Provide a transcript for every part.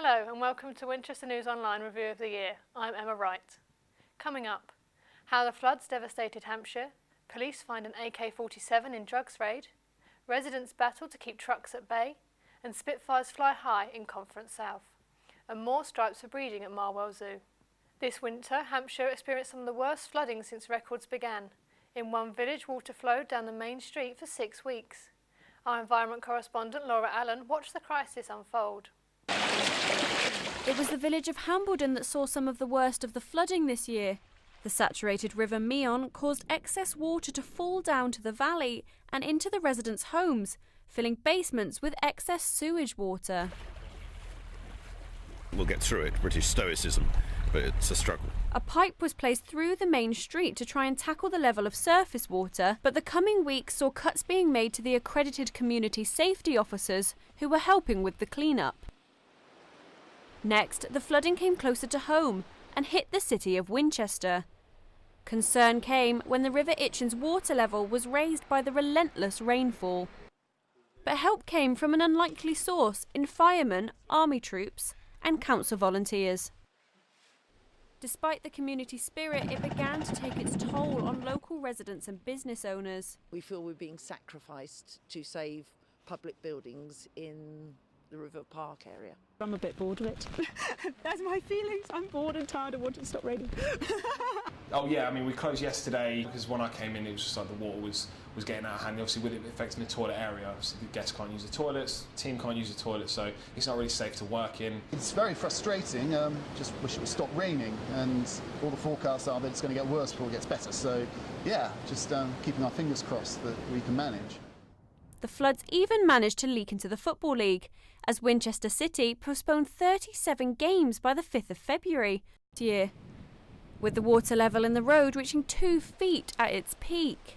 Hello and welcome to Winchester News Online Review of the Year. I'm Emma Wright. Coming up, how the floods devastated Hampshire, police find an AK-47 in drugs raid, residents battle to keep trucks at bay, and Spitfires fly high in Conference South, and more stripes for breeding at Marwell Zoo. This winter, Hampshire experienced some of the worst flooding since records began. In one village, water flowed down the main street for 6 weeks. Our environment correspondent Laura Allen watched the crisis unfold. It was the village of Hambledon that saw some of the worst of the flooding this year. The saturated river Meon caused excess water to fall down to the valley and into the residents' homes, filling basements with excess sewage water. We'll get through it, British stoicism, but it's a struggle. A pipe was placed through the main street to try and tackle the level of surface water, but the coming weeks saw cuts being made to the accredited community safety officers who were helping with the clean-up. Next, the flooding came closer to home and hit the city of Winchester. Concern came when the River Itchen's water level was raised by the relentless rainfall. But help came from an unlikely source in firemen, army troops and council volunteers. Despite the community spirit, it began to take its toll on local residents and business owners. We feel we're being sacrificed to save public buildings in the River Park area. I'm a bit bored of it. That's my feelings. I'm bored and tired and want it to stop raining. Oh yeah, I mean we closed yesterday because when I came in it was just like the water was getting out of hand. Obviously with it affecting the toilet area, so the guests can't use the toilets, the team can't use the toilet, so it's not really safe to work in. It's very frustrating, just wish it would stop raining, and all the forecasts are that it's going to get worse before it gets better, so yeah, just keeping our fingers crossed that we can manage. The floods even managed to leak into the Football League, as Winchester City postponed 37 games by the 5th of February this year, with the water level in the road reaching 2 feet at its peak.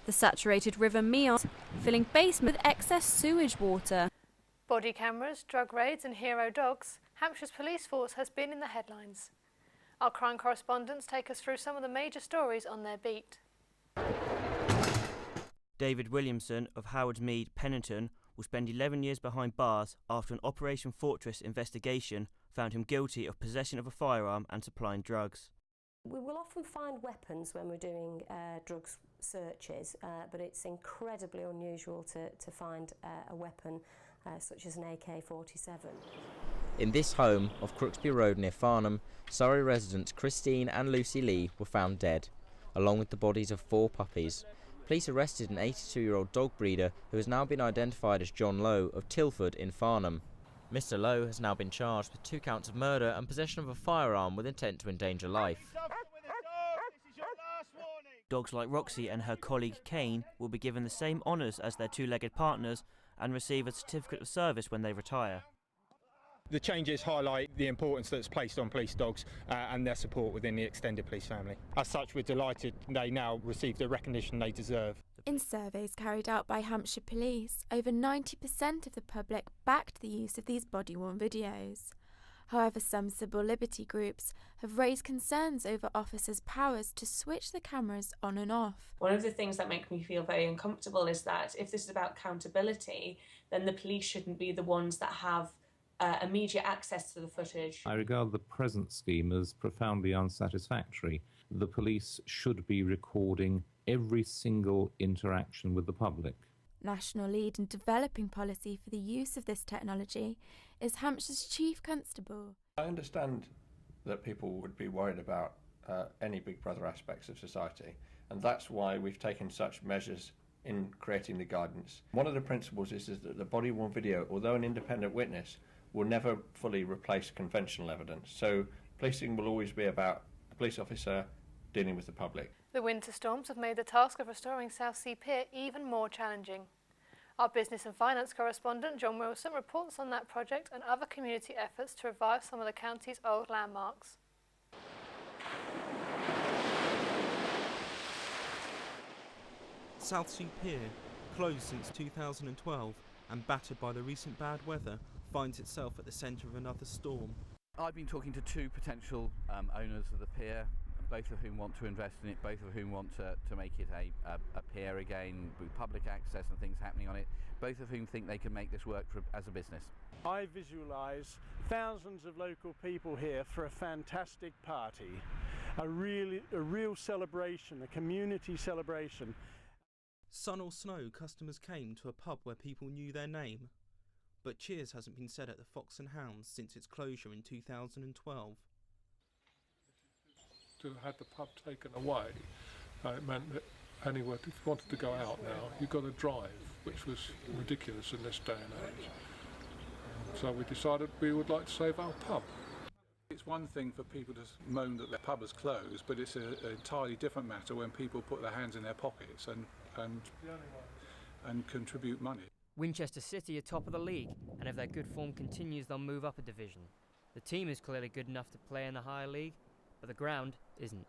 The saturated River Meon filling basements with excess sewage water. Body cameras, drug raids and hero dogs, Hampshire's police force has been in the headlines. Our crime correspondents take us through some of the major stories on their beat. David Williamson of Howard's Mead, Pennington, will spend 11 years behind bars after an Operation Fortress investigation found him guilty of possession of a firearm and supplying drugs. We will often find weapons when we're doing drugs searches, but it's incredibly unusual to find a weapon such as an AK-47. In this home off Crooksby Road near Farnham, Surrey residents Christine and Lucy Lee were found dead, along with the bodies of 4 puppies. Police arrested an 82-year-old dog breeder who has now been identified as John Lowe of Tilford in Farnham. Mr. Lowe has now been charged with 2 counts of murder and possession of a firearm with intent to endanger life. Dogs like Roxy and her colleague Kane will be given the same honours as their 2-legged partners and receive a certificate of service when they retire. The changes highlight the importance that's placed on police dogs and their support within the extended police family. As such, we're delighted they now receive the recognition they deserve. In surveys carried out by Hampshire Police, over 90% of the public backed the use of these body-worn videos. However, some civil liberty groups have raised concerns over officers' powers to switch the cameras on and off. One of the things that make me feel very uncomfortable is that if this is about accountability, then the police shouldn't be the ones that have immediate access to the footage. I regard the present scheme as profoundly unsatisfactory. The police should be recording every single interaction with the public. National lead in developing policy for the use of this technology is Hampshire's Chief Constable. I understand that people would be worried about any Big Brother aspects of society, and that's why we've taken such measures in creating the guidance. One of the principles is that the body-worn video, although an independent witness, will never fully replace conventional evidence. So policing will always be about the police officer dealing with the public. The winter storms have made the task of restoring Southsea Pier even more challenging. Our business and finance correspondent John Wilson reports on that project and other community efforts to revive some of the county's old landmarks. Southsea Pier, closed since 2012 and battered by the recent bad weather, finds itself at the centre of another storm. I've been talking to 2 potential owners of the pier, both of whom want to invest in it, both of whom want to make it a pier again with public access and things happening on it, both of whom think they can make this work as a business. I visualise thousands of local people here for a fantastic party, a real celebration, a community celebration. Sun or snow, customers came to a pub where people knew their name. But cheers hasn't been said at the Fox and Hounds since its closure in 2012. To have the pub taken away, it meant that anyone, if you wanted to go out now, you've got to drive, which was ridiculous in this day and age. So we decided we would like to save our pub. It's one thing for people to moan that their pub is closed, but it's an entirely different matter when people put their hands in their pockets and contribute money. Winchester City are top of the league, and if their good form continues, they'll move up a division. The team is clearly good enough to play in the higher league, but the ground isn't.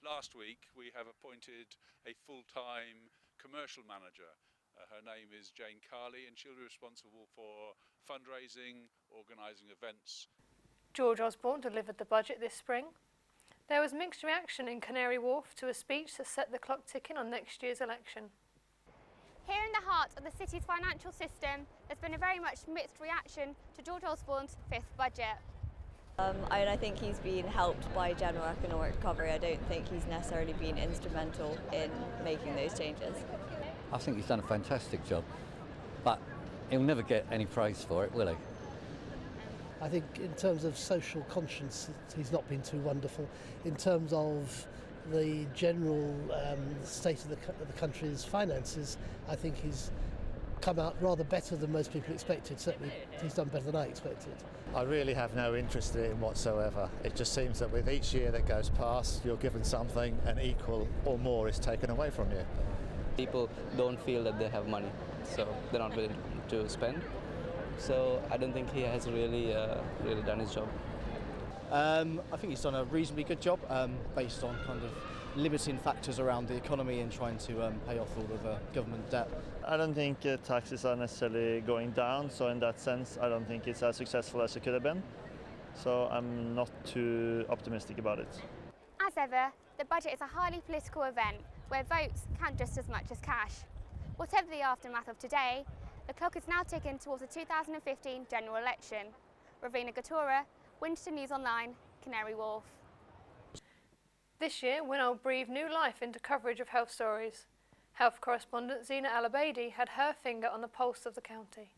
Last week we have appointed a full-time commercial manager. Her name is Jane Carley, and she'll be responsible for fundraising, organising events. George Osborne delivered the budget this spring. There was mixed reaction in Canary Wharf to a speech that set the clock ticking on next year's election. Here in the heart of the city's financial system, there's been a very much mixed reaction to George Osborne's fifth budget. I think he's been helped by general economic recovery. I don't think he's necessarily been instrumental in making those changes. I think he's done a fantastic job, but he'll never get any praise for it, will he? I think in terms of social conscience, he's not been too wonderful. In terms of the general state of the country's finances, I think he's come out rather better than most people expected. Certainly he's done better than I expected. I really have no interest in him whatsoever. It just seems that with each year that goes past, you're given something and equal or more is taken away from you. People don't feel that they have money, so they're not willing to spend. So I don't think he has really done his job. I think he's done a reasonably good job based on kind of limiting factors around the economy and trying to pay off all of the government debt. I don't think taxes are necessarily going down, so in that sense I don't think it's as successful as it could have been. So I'm not too optimistic about it. As ever, the budget is a highly political event where votes count just as much as cash. Whatever the aftermath of today, the clock is now ticking towards the 2015 general election. Ravina Gatura, Winchester News Online, Canary Wharf. This year, winol breathed new life into coverage of health stories. Health correspondent Zina Al-Abaidi had her finger on the pulse of the county.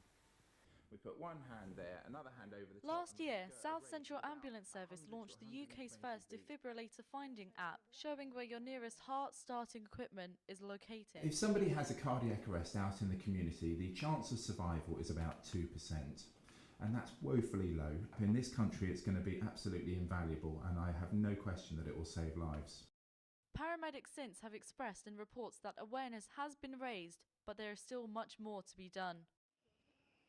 We put one hand there, another hand over the top. Last year, South Central Ambulance Service launched the UK's first defibrillator finding app, showing where your nearest heart starting equipment is located. If somebody has a cardiac arrest out in the community, the chance of survival is about 2%. And that's woefully low. In this country, it's going to be absolutely invaluable, and I have no question that it will save lives. Paramedics since have expressed in reports that awareness has been raised, but there is still much more to be done.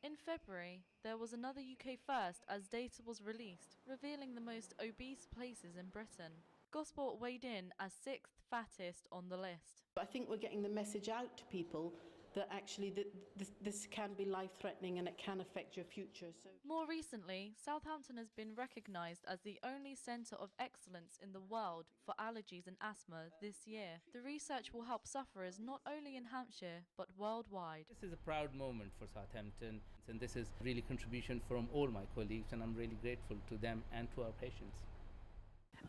In February, there was another UK first as data was released, revealing the most obese places in Britain. Gosport weighed in as 6th fattest on the list. I think we're getting the message out to people that actually this can be life-threatening and it can affect your future. So more recently, Southampton has been recognised as the only centre of excellence in the world for allergies and asthma this year. The research will help sufferers not only in Hampshire but worldwide. This is a proud moment for Southampton, and this is really contribution from all my colleagues, and I'm really grateful to them and to our patients.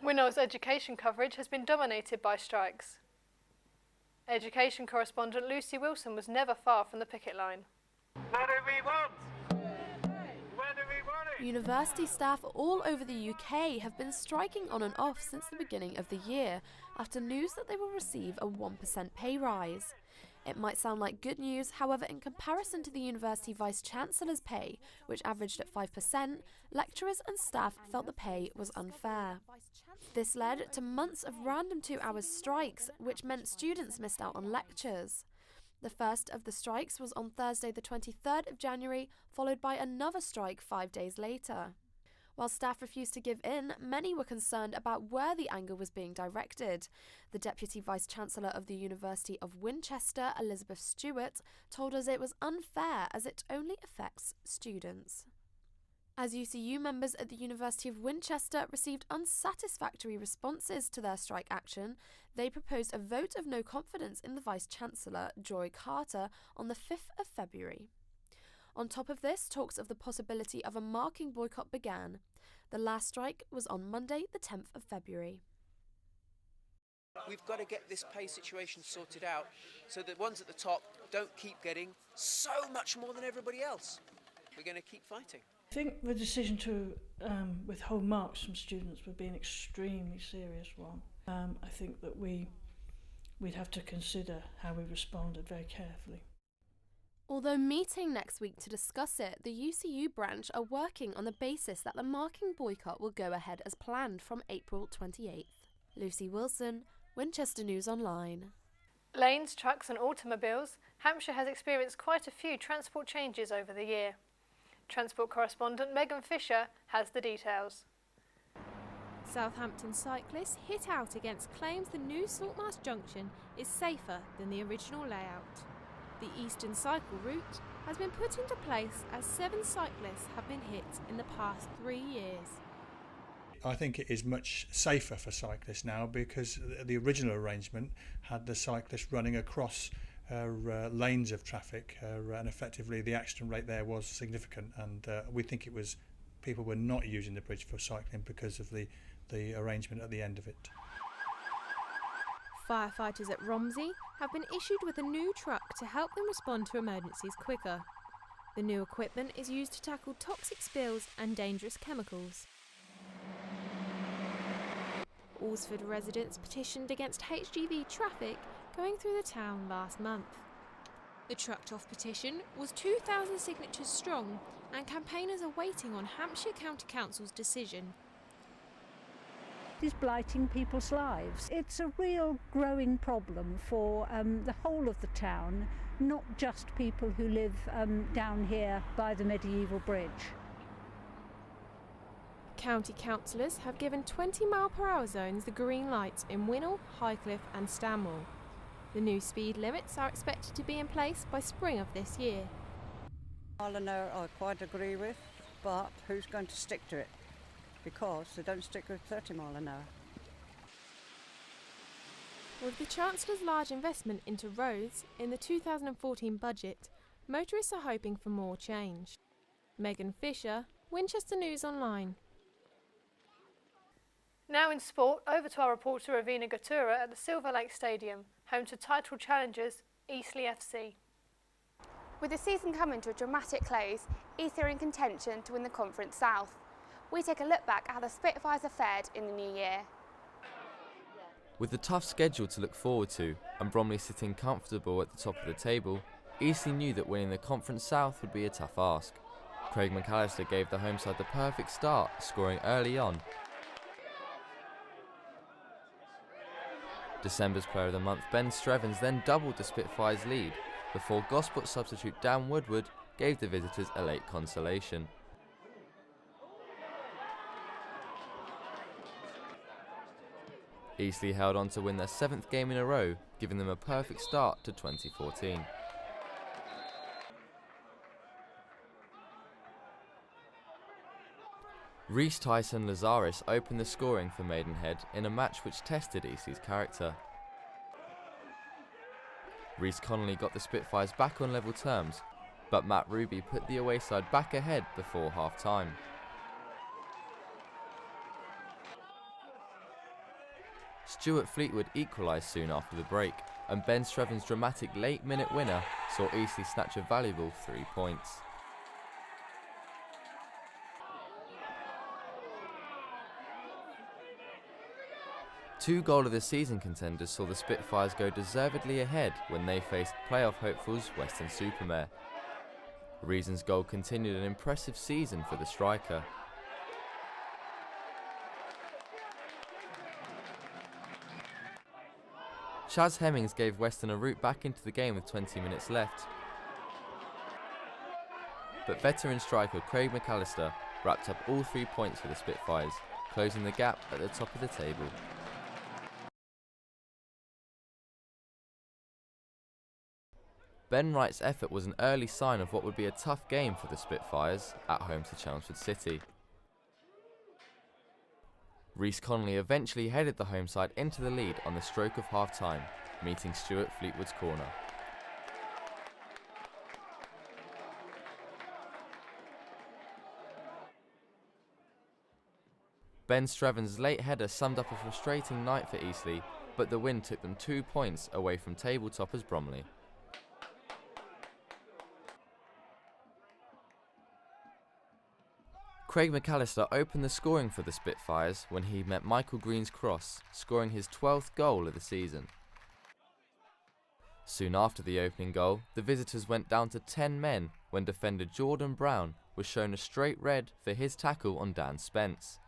winol's education coverage has been dominated by strikes. Education correspondent Lucy Wilson was never far from the picket line. What do we want? What do we want it? University staff all over the UK have been striking on and off since the beginning of the year after news that they will receive a 1% pay rise. It might sound like good news, however, in comparison to the University Vice-Chancellor's pay, which averaged at 5%, lecturers and staff felt the pay was unfair. This led to months of random 2-hour strikes, which meant students missed out on lectures. The first of the strikes was on Thursday the 23rd of January, followed by another strike 5 days later. While staff refused to give in, many were concerned about where the anger was being directed. The Deputy Vice-Chancellor of the University of Winchester, Elizabeth Stewart, told us it was unfair as it only affects students. As UCU members at the University of Winchester received unsatisfactory responses to their strike action, they proposed a vote of no confidence in the Vice-Chancellor, Joy Carter, on the 5th of February. On top of this, talks of the possibility of a marking boycott began. The last strike was on Monday, the 10th of February. We've got to get this pay situation sorted out so that the ones at the top don't keep getting so much more than everybody else. We're going to keep fighting. I think the decision to withhold marks from students would be an extremely serious one. I think that we'd have to consider how we responded very carefully. Although meeting next week to discuss it, the UCU branch are working on the basis that the marking boycott will go ahead as planned from April 28th. Lucy Wilson, Winchester News Online. Lanes, trucks and automobiles, Hampshire has experienced quite a few transport changes over the year. Transport correspondent Megan Fisher has the details. Southampton cyclists hit out against claims the new Saltmarsh Junction is safer than the original layout. The Eastern Cycle route has been put into place as 7 cyclists have been hit in the past 3 years. I think it is much safer for cyclists now because the original arrangement had the cyclists running across lanes of traffic and effectively the accident rate there was significant, and we think it was people were not using the bridge for cycling because of the arrangement at the end of it. Firefighters at Romsey have been issued with a new truck to help them respond to emergencies quicker. The new equipment is used to tackle toxic spills and dangerous chemicals. Alresford residents petitioned against HGV traffic going through the town last month. The trucked-off petition was 2,000 signatures strong, and campaigners are waiting on Hampshire County Council's decision. Is blighting people's lives. It's a real growing problem for the whole of the town, not just people who live down here by the medieval bridge. County councillors have given 20-mile-per-hour zones the green light in Winol, Highcliffe and Stanmore. The new speed limits are expected to be in place by spring of this year. Mile an hour I quite agree with, but who's going to stick to it? Because they don't stick with 30 mile an hour. With the Chancellor's large investment into roads in the 2014 budget, motorists are hoping for more change. Megan Fisher, Winchester News Online. Now in sport, over to our reporter Ravina Gatura at the Silver Lake Stadium, home to title challengers Eastleigh FC. With the season coming to a dramatic close, Eastleigh are in contention to win the Conference South. We take a look back at how the Spitfires have fared in the new year. With the tough schedule to look forward to and Bromley sitting comfortable at the top of the table, Eastleigh knew that winning the Conference South would be a tough ask. Craig McAllister gave the home side the perfect start, scoring early on. December's Player of the Month Ben Strevens then doubled the Spitfires' lead before Gosport substitute Dan Woodward gave the visitors a late consolation. Eastleigh held on to win their 7th game in a row, giving them a perfect start to 2014. Reece Tyson Lazaris opened the scoring for Maidenhead in a match which tested Eastleigh's character. Reece Connolly got the Spitfires back on level terms, but Matt Ruby put the away side back ahead before half-time. Stuart Fleetwood equalised soon after the break, and Ben Strevens' dramatic late-minute winner saw Eastleigh snatch a valuable 3 points. Two goal-of-the-season contenders saw the Spitfires go deservedly ahead when they faced playoff hopefuls Weston-super-Mare. Reason's goal continued an impressive season for the striker. Chaz Hemmings gave Weston a route back into the game with 20 minutes left. But veteran striker Craig McAllister wrapped up all 3 points for the Spitfires, closing the gap at the top of the table. Ben Wright's effort was an early sign of what would be a tough game for the Spitfires at home to Chelmsford City. Reece Connolly eventually headed the home side into the lead on the stroke of half-time, meeting Stuart Fleetwood's corner. Ben Streven's late header summed up a frustrating night for Eastleigh, but the win took them 2 points away from table toppers Bromley. Craig McAllister opened the scoring for the Spitfires when he met Michael Green's cross, scoring his 12th goal of the season. Soon after the opening goal, the visitors went down to 10 men when defender Jordan Brown was shown a straight red for his tackle on Dan Spence.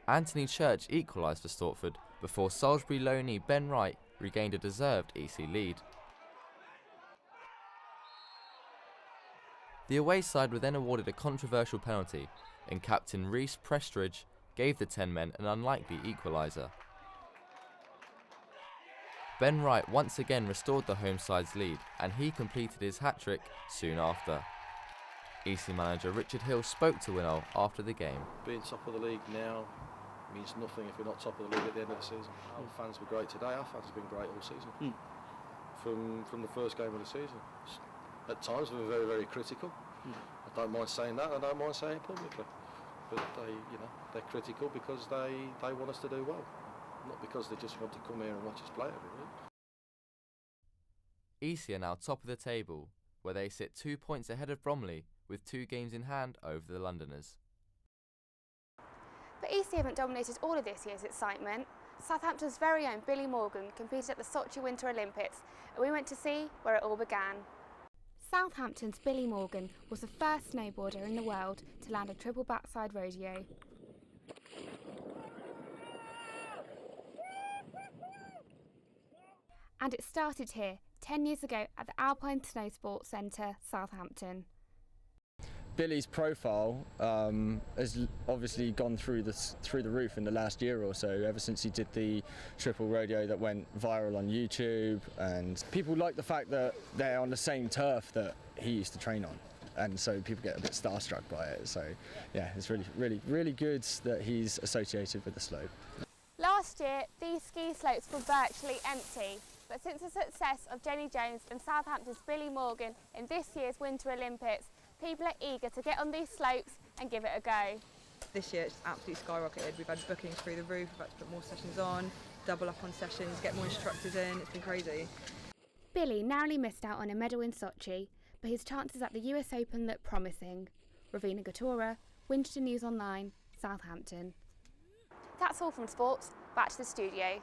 Anthony Church equalised for Stortford before Salisbury loanee Ben Wright regained a deserved Eastleigh lead. The away side were then awarded a controversial penalty, and captain Rhys Prestridge gave the 10 men an unlikely equaliser. Ben Wright once again restored the home side's lead, and he completed his hat-trick soon after. Eastleigh manager Richard Hill spoke to winol after the game. Being top of the league now means nothing if we're not top of the league at the end of the season. Our fans were great today, our fans have been great all season. From the first game of the season. At times we were very, very critical. I don't mind saying that, I don't mind saying it publicly. But they're critical because they want us to do well, not because they just want to come here and watch us play every week. Eastleigh are now top of the table, where they sit 2 points ahead of Bromley with 2 games in hand over the Londoners. But Eastleigh haven't dominated all of this year's excitement. Southampton's very own Billy Morgan competed at the Sochi Winter Olympics, and we went to see where it all began. Southampton's Billy Morgan was the first snowboarder in the world to land a triple backside rodeo. And it started here, 10 years ago at the Alpine Snow Sports Centre, Southampton. Billy's profile has obviously gone through the roof in the last year or so, ever since he did the triple rodeo that went viral on YouTube, and people like the fact that they're on the same turf that he used to train on, and so people get a bit starstruck by it. So yeah, it's really good that he's associated with the slope. Last year, these ski slopes were virtually empty, but since the success of Jenny Jones and Southampton's Billy Morgan in this year's Winter Olympics, people are eager to get on these slopes and give it a go. This year it's absolutely skyrocketed. We've had bookings through the roof, we've had to put more sessions on, double up on sessions, get more instructors in, it's been crazy. Billy narrowly missed out on a medal in Sochi, but his chances at the US Open look promising. Ravina Gatora, Winchester News Online, Southampton. That's all from sports, back to the studio.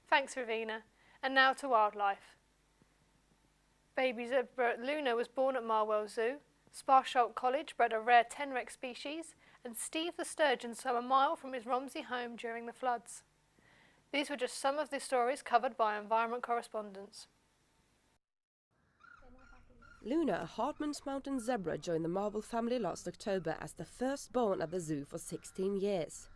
Thanks, Ravina. And now to wildlife. Baby zebra Luna was born at Marwell Zoo, Sparsholt College bred a rare tenrex species, and Steve the sturgeon swam a mile from his Romsey home during the floods. These were just some of the stories covered by environment correspondents. Luna, a Hartman's Mountain zebra, joined the Marble family last October as the firstborn at the zoo for 16 years.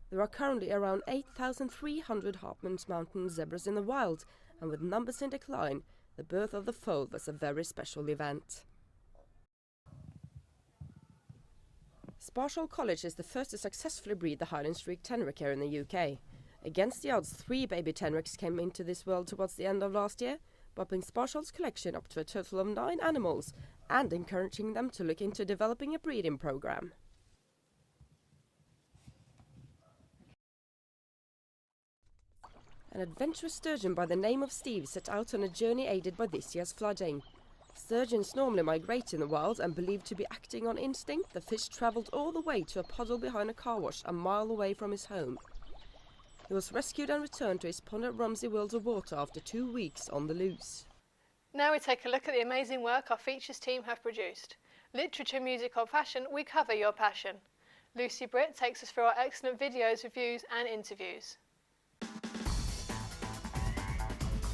There are currently around 8,300 Hartman's Mountain zebras in the wild, and with numbers in decline, the birth of the foal was a very special event. Sparsholt College is the first to successfully breed the Highland Streak tenrec here in the UK. Against the odds, 3 baby tenrecs came into this world towards the end of last year, bumping Sparsholt's collection up to a total of 9 animals and encouraging them to look into developing a breeding program. An adventurous sturgeon by the name of Steve set out on a journey aided by this year's flooding. Sturgeons normally migrate in the wild, and believed to be acting on instinct, the fish travelled all the way to a puddle behind a car wash a mile away from his home. He was rescued and returned to his pond at Romsey Worlds of Water after 2 weeks on the loose. Now we take a look at the amazing work our features team have produced. Literature, music or fashion, we cover your passion. Lucy Britt takes us through our excellent videos, reviews and interviews.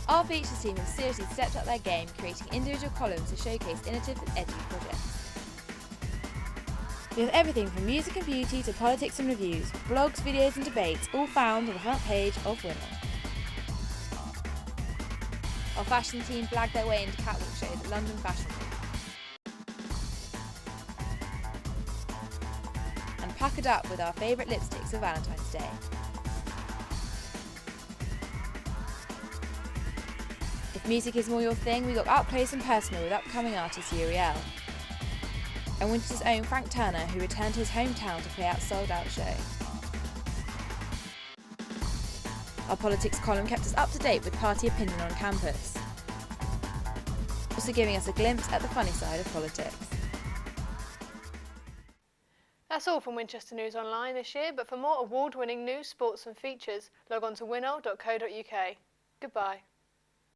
Our features team have seriously stepped up their game, creating individual columns to showcase innovative and edgy projects. We have everything from music and beauty to politics and reviews, blogs, videos and debates, all found on the front page of winol. our fashion team blagged their way into catwalk shows at London Fashion Week. And puckered up with our favourite lipsticks for Valentine's Day. If music is more your thing, we got up close and personal with upcoming artist Uriel. And Winchester's own Frank Turner, who returned to his hometown to play out sold-out show. Our politics column kept us up to date with party opinion on campus, also giving us a glimpse at the funny side of politics. That's all from Winchester News Online this year, but for more award-winning news, sports and features, log on to winol.co.uk. Goodbye.